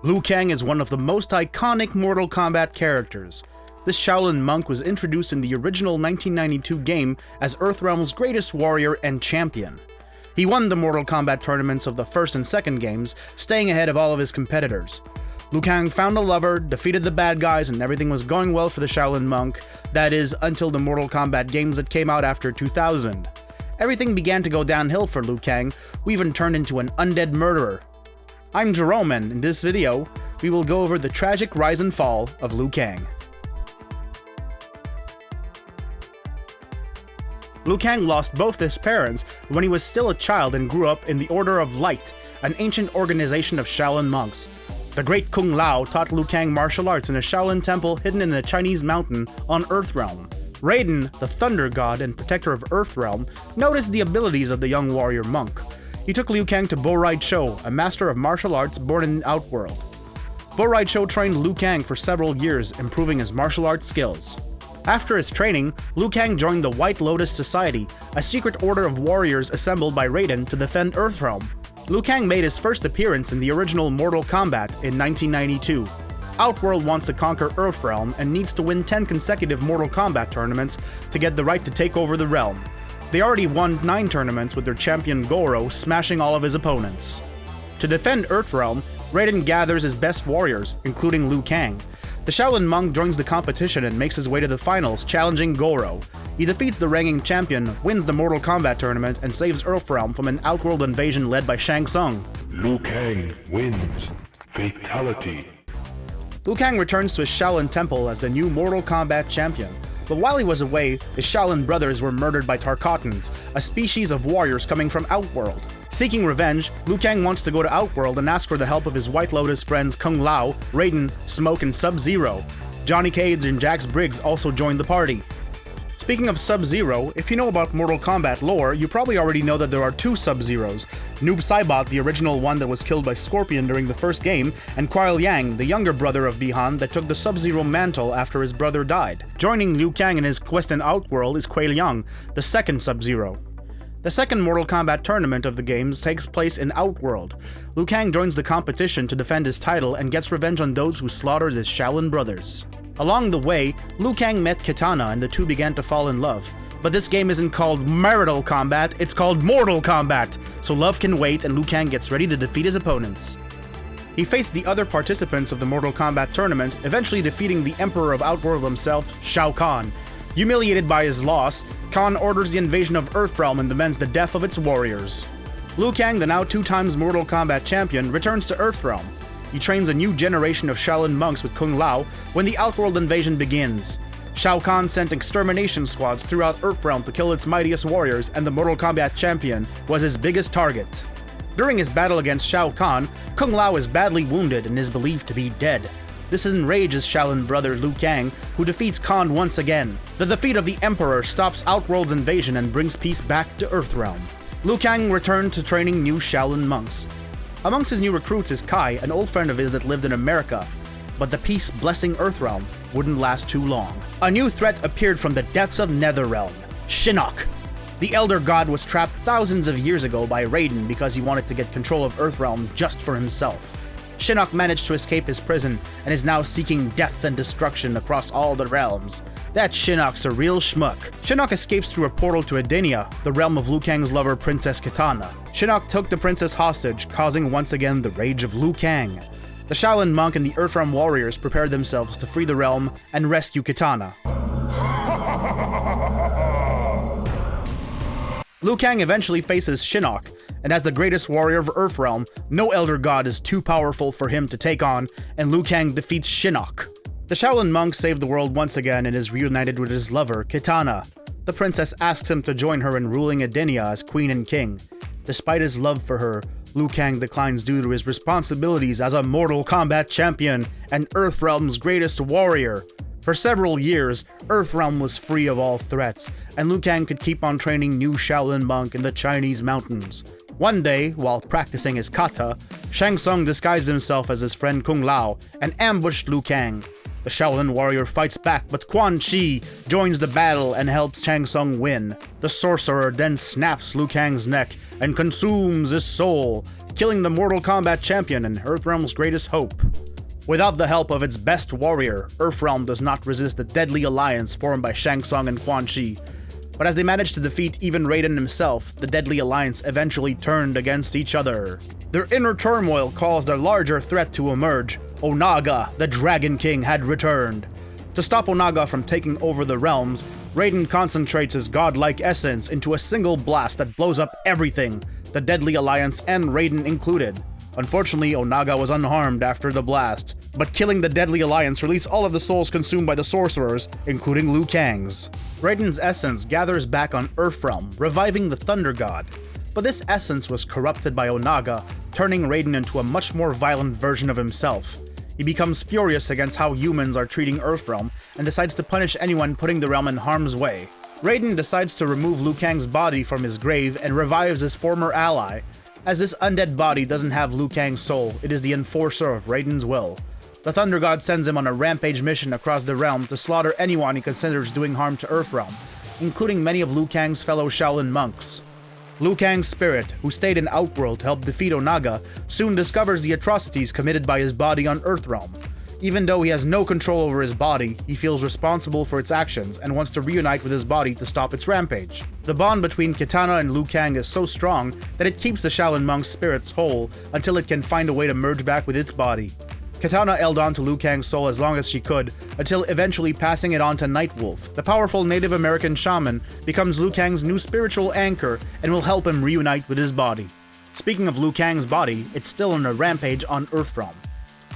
Liu Kang is one of the most iconic Mortal Kombat characters. This Shaolin monk was introduced in the original 1992 game as Earthrealm's greatest warrior and champion. He won the Mortal Kombat tournaments of the first and second games, staying ahead of all of his competitors. Liu Kang found a lover, defeated the bad guys, and everything was going well for the Shaolin monk, that is, until the Mortal Kombat games that came out after 2000. Everything began to go downhill for Liu Kang, who even turned into an undead murderer. I'm Jerome, and in this video, we will go over the tragic rise and fall of Liu Kang. Liu Kang lost both his parents when he was still a child and grew up in the Order of Light, an ancient organization of Shaolin monks. The great Kung Lao taught Liu Kang martial arts in a Shaolin temple hidden in a Chinese mountain on Earthrealm. Raiden, the Thunder God and protector of Earthrealm, noticed the abilities of the young warrior monk. He took Liu Kang to Bo Rai Cho, a master of martial arts born in Outworld. Bo Rai Cho trained Liu Kang for several years, improving his martial arts skills. After his training, Liu Kang joined the White Lotus Society, a secret order of warriors assembled by Raiden to defend Earthrealm. Liu Kang made his first appearance in the original Mortal Kombat in 1992. Outworld wants to conquer Earthrealm and needs to win 10 consecutive Mortal Kombat tournaments to get the right to take over the realm. They already won 9 tournaments with their champion Goro smashing all of his opponents. To defend Earthrealm, Raiden gathers his best warriors, including Liu Kang. The Shaolin monk joins the competition and makes his way to the finals, challenging Goro. He defeats the reigning champion, wins the Mortal Kombat tournament, and saves Earthrealm from an Outworld invasion led by Shang Tsung. Liu Kang wins. Fatality. Liu Kang returns to his Shaolin temple as the new Mortal Kombat champion. But while he was away, his Shaolin brothers were murdered by Tarkatans, a species of warriors coming from Outworld. Seeking revenge, Liu Kang wants to go to Outworld and ask for the help of his White Lotus friends Kung Lao, Raiden, Smoke, and Sub-Zero. Johnny Cage and Jax Briggs also joined the party. Speaking of Sub-Zero, if you know about Mortal Kombat lore, you probably already know that there are 2 Sub-Zeros, Noob Saibot, the original one that was killed by Scorpion during the first game, and Kuai Liang, the younger brother of Bi-Han that took the Sub-Zero mantle after his brother died. Joining Liu Kang in his quest in Outworld is Kuai Liang, the second Sub-Zero. The second Mortal Kombat tournament of the games takes place in Outworld. Liu Kang joins the competition to defend his title and gets revenge on those who slaughtered his Shaolin brothers. Along the way, Liu Kang met Kitana and the two began to fall in love. But this game isn't called Marital Kombat, it's called Mortal Kombat, so love can wait and Liu Kang gets ready to defeat his opponents. He faced the other participants of the Mortal Kombat tournament, eventually defeating the Emperor of Outworld himself, Shao Kahn. Humiliated by his loss, Kahn orders the invasion of Earthrealm and demands the death of its warriors. Liu Kang, the now 2 times Mortal Kombat champion, returns to Earthrealm. He trains a new generation of Shaolin monks with Kung Lao when the Outworld invasion begins. Shao Kahn sent extermination squads throughout Earthrealm to kill its mightiest warriors, and the Mortal Kombat champion was his biggest target. During his battle against Shao Kahn, Kung Lao is badly wounded and is believed to be dead. This enrages Shaolin brother Liu Kang, who defeats Kahn once again. The defeat of the Emperor stops Outworld's invasion and brings peace back to Earthrealm. Liu Kang returned to training new Shaolin monks. Amongst his new recruits is Kai, an old friend of his that lived in America. But the peace blessing Earthrealm wouldn't last too long. A new threat appeared from the depths of Netherrealm, Shinnok. The Elder God was trapped thousands of years ago by Raiden because he wanted to get control of Earthrealm just for himself. Shinnok managed to escape his prison and is now seeking death and destruction across all the realms. That Shinnok's a real schmuck. Shinnok escapes through a portal to Edenia, the realm of Liu Kang's lover Princess Kitana. Shinnok took the princess hostage, causing once again the rage of Liu Kang. The Shaolin monk and the Earthrealm warriors prepared themselves to free the realm and rescue Kitana. Liu Kang eventually faces Shinnok, and as the greatest warrior of Earthrealm, no Elder God is too powerful for him to take on, and Liu Kang defeats Shinnok. The Shaolin monk saved the world once again and is reunited with his lover, Kitana. The princess asks him to join her in ruling Edenia as queen and king. Despite his love for her, Liu Kang declines due to his responsibilities as a Mortal Kombat champion and Earthrealm's greatest warrior. For several years, Earthrealm was free of all threats, and Liu Kang could keep on training new Shaolin monk in the Chinese mountains. One day, while practicing his kata, Shang Tsung disguised himself as his friend Kung Lao and ambushed Liu Kang. The Shaolin warrior fights back, but Quan Chi joins the battle and helps Shang Tsung win. The sorcerer then snaps Liu Kang's neck and consumes his soul. killing the Mortal Kombat champion and Earthrealm's greatest hope. Without the help of its best warrior, Earthrealm does not resist the deadly alliance formed by Shang Tsung and Quan Chi. But as they managed to defeat even Raiden himself, the deadly alliance eventually turned against each other. Their inner turmoil caused a larger threat to emerge. Onaga, the Dragon King, had returned. To stop Onaga from taking over the realms, Raiden concentrates his godlike essence into a single blast that blows up everything, the deadly alliance and Raiden included. Unfortunately, Onaga was unharmed after the blast, but killing the deadly alliance released all of the souls consumed by the sorcerers, including Liu Kang's. Raiden's essence gathers back on Earthrealm, reviving the Thunder God. But this essence was corrupted by Onaga, turning Raiden into a much more violent version of himself. He becomes furious against how humans are treating Earthrealm and decides to punish anyone putting the realm in harm's way. Raiden decides to remove Liu Kang's body from his grave and revives his former ally. As this undead body doesn't have Liu Kang's soul, it is the enforcer of Raiden's will. The Thunder God sends him on a rampage mission across the realm to slaughter anyone he considers doing harm to Earthrealm, including many of Liu Kang's fellow Shaolin monks. Liu Kang's spirit, who stayed in Outworld to help defeat Onaga, soon discovers the atrocities committed by his body on Earthrealm. Even though he has no control over his body, he feels responsible for its actions and wants to reunite with his body to stop its rampage. The bond between Kitana and Liu Kang is so strong that it keeps the Shaolin monk's spirits whole until it can find a way to merge back with its body. Kitana held on to Liu Kang's soul as long as she could, until eventually passing it on to Nightwolf. The powerful Native American shaman becomes Liu Kang's new spiritual anchor and will help him reunite with his body. Speaking of Liu Kang's body, it's still on a rampage on Earthrealm.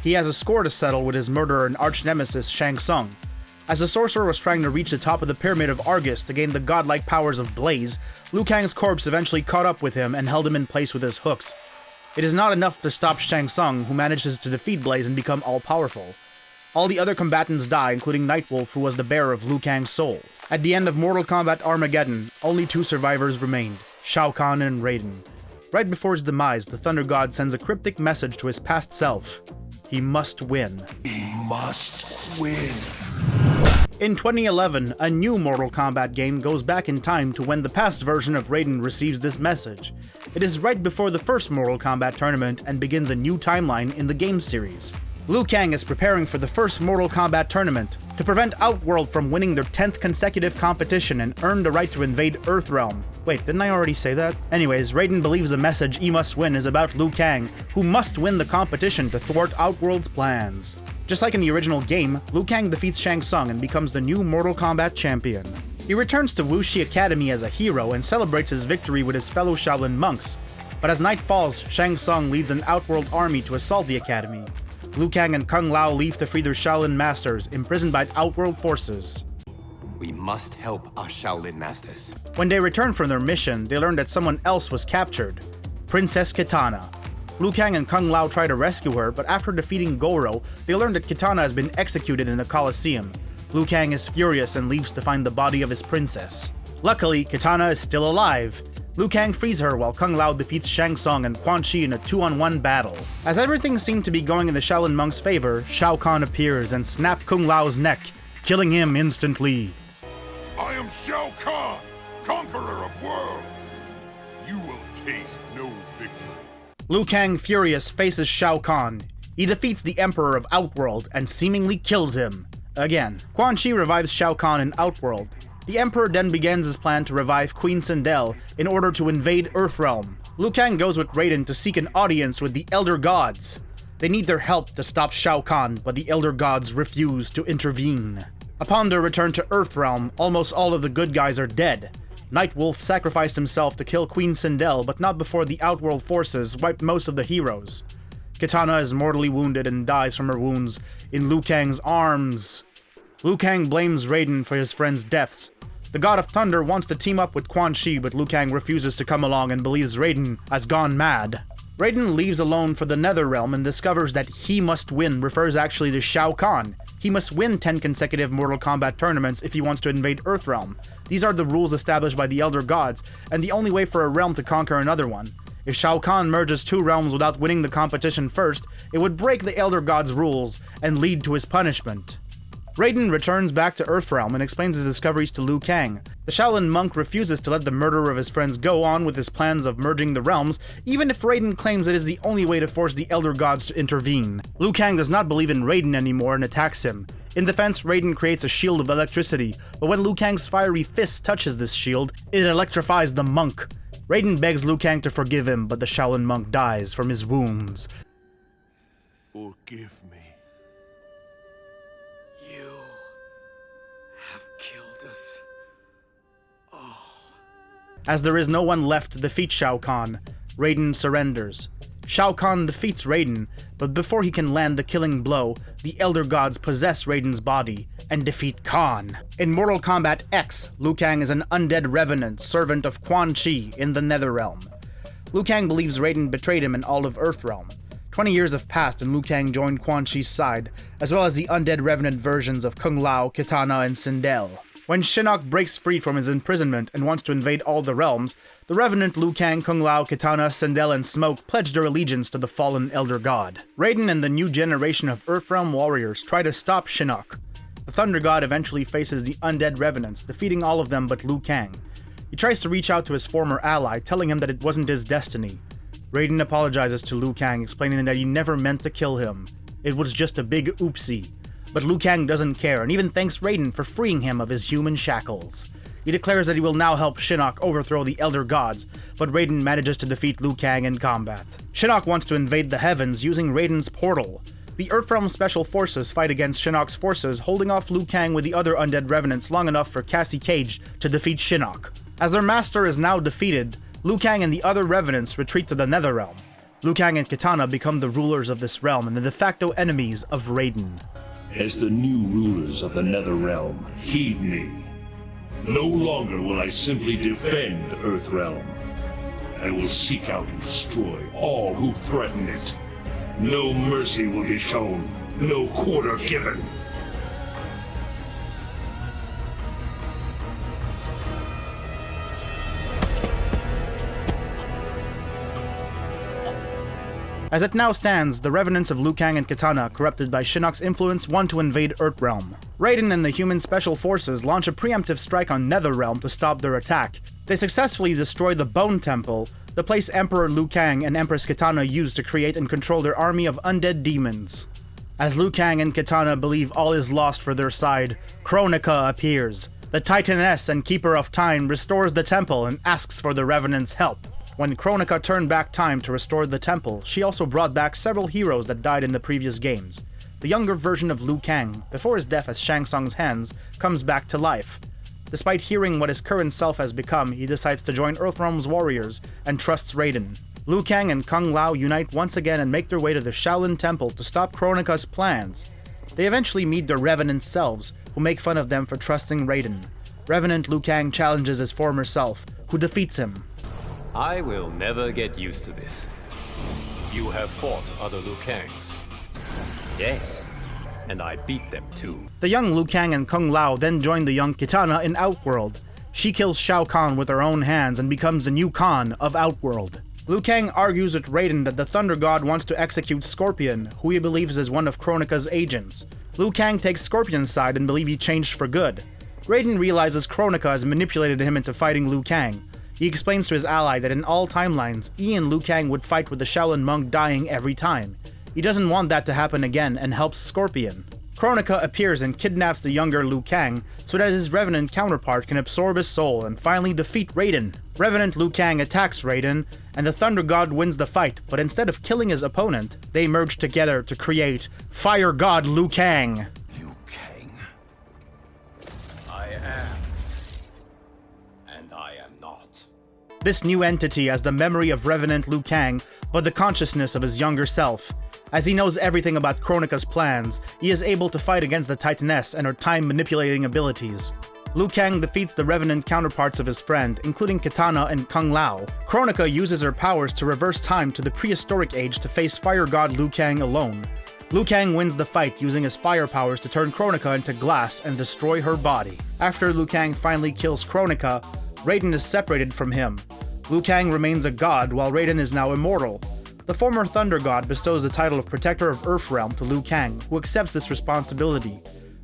He has a score to settle with his murderer and arch-nemesis Shang Tsung. As the sorcerer was trying to reach the top of the Pyramid of Argus to gain the godlike powers of Blaze, Liu Kang's corpse eventually caught up with him and held him in place with his hooks. It is not enough to stop Shang Tsung, who manages to defeat Blaze and become all-powerful. All the other combatants die, including Nightwolf, who was the bearer of Liu Kang's soul. At the end of Mortal Kombat Armageddon, only two survivors remained, Shao Kahn and Raiden. Right before his demise, the Thunder God sends a cryptic message to his past self. He must win. He must win. In 2011, a new Mortal Kombat game goes back in time to when the past version of Raiden receives this message. It is right before the first Mortal Kombat tournament and begins a new timeline in the game series. Liu Kang is preparing for the first Mortal Kombat tournament to prevent Outworld from winning their 10th consecutive competition and earn the right to invade Earthrealm. Wait, didn't I already say that? Anyways, Raiden believes the message "he must win" is about Liu Kang, who must win the competition to thwart Outworld's plans. Just like in the original game, Liu Kang defeats Shang Tsung and becomes the new Mortal Kombat champion. He returns to Wuxi Academy as a hero and celebrates his victory with his fellow Shaolin monks. But as night falls, Shang Tsung leads an Outworld army to assault the academy. Liu Kang and Kung Lao leave to free their Shaolin masters, imprisoned by Outworld forces. We must help our Shaolin masters. When they return from their mission, they learn that someone else was captured, Princess Kitana. Liu Kang and Kung Lao try to rescue her, but after defeating Goro, they learn that Kitana has been executed in the Colosseum. Liu Kang is furious and leaves to find the body of his princess. Luckily, Kitana is still alive. Liu Kang frees her while Kung Lao defeats Shang Tsung and Quan Chi in a 2-on-1 battle. As everything seemed to be going in the Shaolin monk's favor, Shao Kahn appears and snaps Kung Lao's neck, killing him instantly. I am Shao Kahn, conqueror of worlds. You will taste no victory. Liu Kang, furious, faces Shao Kahn. He defeats the Emperor of Outworld and seemingly kills him. Again, Quan Chi revives Shao Kahn in Outworld. The Emperor then begins his plan to revive Queen Sindel in order to invade Earthrealm. Liu Kang goes with Raiden to seek an audience with the Elder Gods. They need their help to stop Shao Kahn, but the Elder Gods refuse to intervene. Upon their return to Earthrealm, almost all of the good guys are dead. Nightwolf sacrificed himself to kill Queen Sindel, but not before the Outworld forces wiped most of the heroes. Kitana is mortally wounded and dies from her wounds in Liu Kang's arms. Liu Kang blames Raiden for his friend's deaths. The God of Thunder wants to team up with Quan Chi, but Liu Kang refuses to come along and believes Raiden has gone mad. Raiden leaves alone for the Netherrealm and discovers that "he must win" refers actually to Shao Kahn. He must win 10 consecutive Mortal Kombat tournaments if he wants to invade Earthrealm. These are the rules established by the Elder Gods, and the only way for a realm to conquer another one. If Shao Kahn merges two realms without winning the competition first, it would break the Elder Gods' rules and lead to his punishment. Raiden returns back to Earthrealm and explains his discoveries to Liu Kang. The Shaolin monk refuses to let the murderer of his friends go on with his plans of merging the realms, even if Raiden claims it is the only way to force the Elder Gods to intervene. Liu Kang does not believe in Raiden anymore and attacks him. In defense, Raiden creates a shield of electricity, but when Liu Kang's fiery fist touches this shield, it electrifies the monk. Raiden begs Liu Kang to forgive him, but the Shaolin monk dies from his wounds. Forgive me. You have killed us. As there is no one left to defeat Shao Kahn, Raiden surrenders. Shao Kahn defeats Raiden, but before he can land the killing blow, the Elder Gods possess Raiden's body and defeat Kahn. In Mortal Kombat X, Liu Kang is an undead revenant, servant of Quan Chi in the Netherrealm. Liu Kang believes Raiden betrayed him in all of Earthrealm. 20 years have passed and Liu Kang joined Quan Chi's side, as well as the undead revenant versions of Kung Lao, Kitana, and Sindel. When Shinnok breaks free from his imprisonment and wants to invade all the realms, the revenant Liu Kang, Kung Lao, Kitana, Sindel, and Smoke pledge their allegiance to the fallen Elder God. Raiden and the new generation of Earthrealm warriors try to stop Shinnok. The Thunder God eventually faces the undead revenants, defeating all of them but Liu Kang. He tries to reach out to his former ally, telling him that it wasn't his destiny. Raiden apologizes to Liu Kang, explaining that he never meant to kill him. It was just a big oopsie. But Liu Kang doesn't care and even thanks Raiden for freeing him of his human shackles. He declares that he will now help Shinnok overthrow the Elder Gods, but Raiden manages to defeat Liu Kang in combat. Shinnok wants to invade the heavens using Raiden's portal. The Earthrealm Special Forces fight against Shinnok's forces, holding off Liu Kang with the other undead revenants long enough for Cassie Cage to defeat Shinnok. As their master is now defeated, Liu Kang and the other revenants retreat to the Netherrealm. Liu Kang and Kitana become the rulers of this realm and the de facto enemies of Raiden. As the new rulers of the Netherrealm, heed me. No longer will I simply defend Earthrealm. I will seek out and destroy all who threaten it. No mercy will be shown, no quarter given. As it now stands, the revenants of Liu Kang and Kitana, corrupted by Shinnok's influence, want to invade Earthrealm. Raiden and the human special forces launch a preemptive strike on Netherrealm to stop their attack. They successfully destroy the Bone Temple, the place Emperor Liu Kang and Empress Kitana used to create and control their army of undead demons. As Liu Kang and Kitana believe all is lost for their side, Kronika appears. The Titaness and Keeper of Time restores the temple and asks for the Revenant's help. When Kronika turned back time to restore the temple, she also brought back several heroes that died in the previous games. The younger version of Liu Kang, before his death at Shang Tsung's hands, comes back to life. Despite hearing what his current self has become, he decides to join Earthrealm's warriors and trusts Raiden. Liu Kang and Kung Lao unite once again and make their way to the Shaolin Temple to stop Kronika's plans. They eventually meet their Revenant selves, who make fun of them for trusting Raiden. Revenant Liu Kang challenges his former self, who defeats him. I will never get used to this. You have fought other Liu Kangs. Yes, and I beat them too. The young Liu Kang and Kung Lao then join the young Kitana in Outworld. She kills Shao Kahn with her own hands and becomes the new Khan of Outworld. Liu Kang argues with Raiden that the Thunder God wants to execute Scorpion, who he believes is one of Kronika's agents. Liu Kang takes Scorpion's side and believes he changed for good. Raiden realizes Kronika has manipulated him into fighting Liu Kang. He explains to his ally that in all timelines, he and Liu Kang would fight with the Shaolin monk dying every time. He doesn't want that to happen again and helps Scorpion. Kronika appears and kidnaps the younger Liu Kang so that his Revenant counterpart can absorb his soul and finally defeat Raiden. Revenant Liu Kang attacks Raiden, and the Thunder God wins the fight, but instead of killing his opponent, they merge together to create Fire God Liu Kang. Liu Kang. I am. And I am not. This new entity has the memory of Revenant Liu Kang, but the consciousness of his younger self. As he knows everything about Kronika's plans, he is able to fight against the Titaness and her time-manipulating abilities. Liu Kang defeats the Revenant counterparts of his friend, including Kitana and Kung Lao. Kronika uses her powers to reverse time to the prehistoric age to face Fire God Liu Kang alone. Liu Kang wins the fight using his fire powers to turn Kronika into glass and destroy her body. After Liu Kang finally kills Kronika, Raiden is separated from him. Liu Kang remains a god while Raiden is now immortal. The former Thunder God bestows the title of Protector of Earthrealm to Liu Kang, who accepts this responsibility.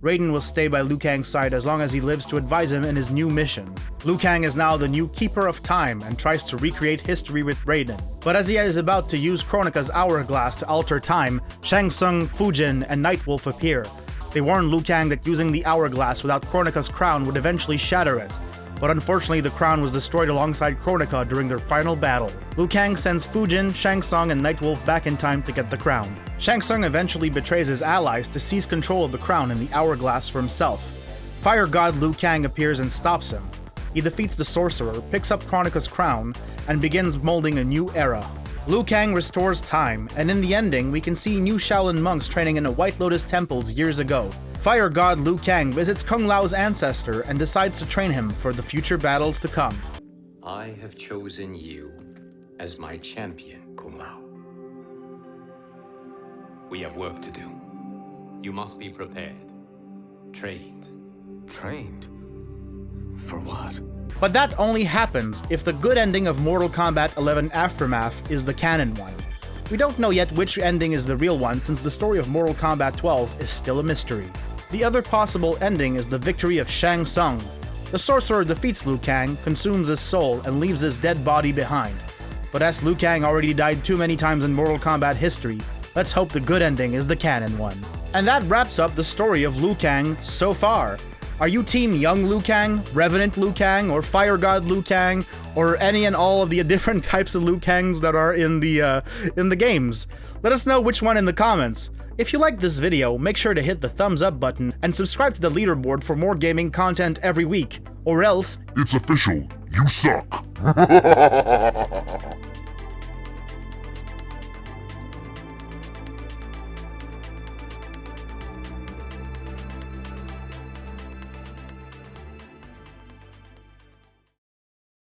Raiden will stay by Liu Kang's side as long as he lives to advise him in his new mission. Liu Kang is now the new Keeper of Time and tries to recreate history with Raiden. But as he is about to use Kronika's hourglass to alter time, Shang Tsung, Fujin, and Nightwolf appear. They warn Liu Kang that using the hourglass without Kronika's crown would eventually shatter it. But unfortunately, the crown was destroyed alongside Kronika during their final battle. Liu Kang sends Fujin, Shang Tsung, and Nightwolf back in time to get the crown. Shang Tsung eventually betrays his allies to seize control of the crown and the hourglass for himself. Fire God Liu Kang appears and stops him. He defeats the sorcerer, picks up Kronika's crown, and begins molding a new era. Liu Kang restores time, and in the ending, we can see new Shaolin monks training in the White Lotus temples years ago. Fire God Liu Kang visits Kung Lao's ancestor and decides to train him for the future battles to come. I have chosen you as my champion, Kung Lao. We have work to do. You must be prepared. Trained. Trained? For what? But that only happens if the good ending of Mortal Kombat 11 Aftermath is the canon one. We don't know yet which ending is the real one since the story of Mortal Kombat 12 is still a mystery. The other possible ending is the victory of Shang Tsung. The sorcerer defeats Liu Kang, consumes his soul, and leaves his dead body behind. But as Liu Kang already died too many times in Mortal Kombat history, let's hope the good ending is the canon one. And that wraps up the story of Liu Kang so far. Are you team young Liu Kang, Revenant Liu Kang, or Fire God Liu Kang, or any and all of the different types of Liu Kangs that are in the games? Let us know which one in the comments. If you liked this video, make sure to hit the thumbs up button and subscribe to the leaderboard for more gaming content every week. Or else, It's official, you suck.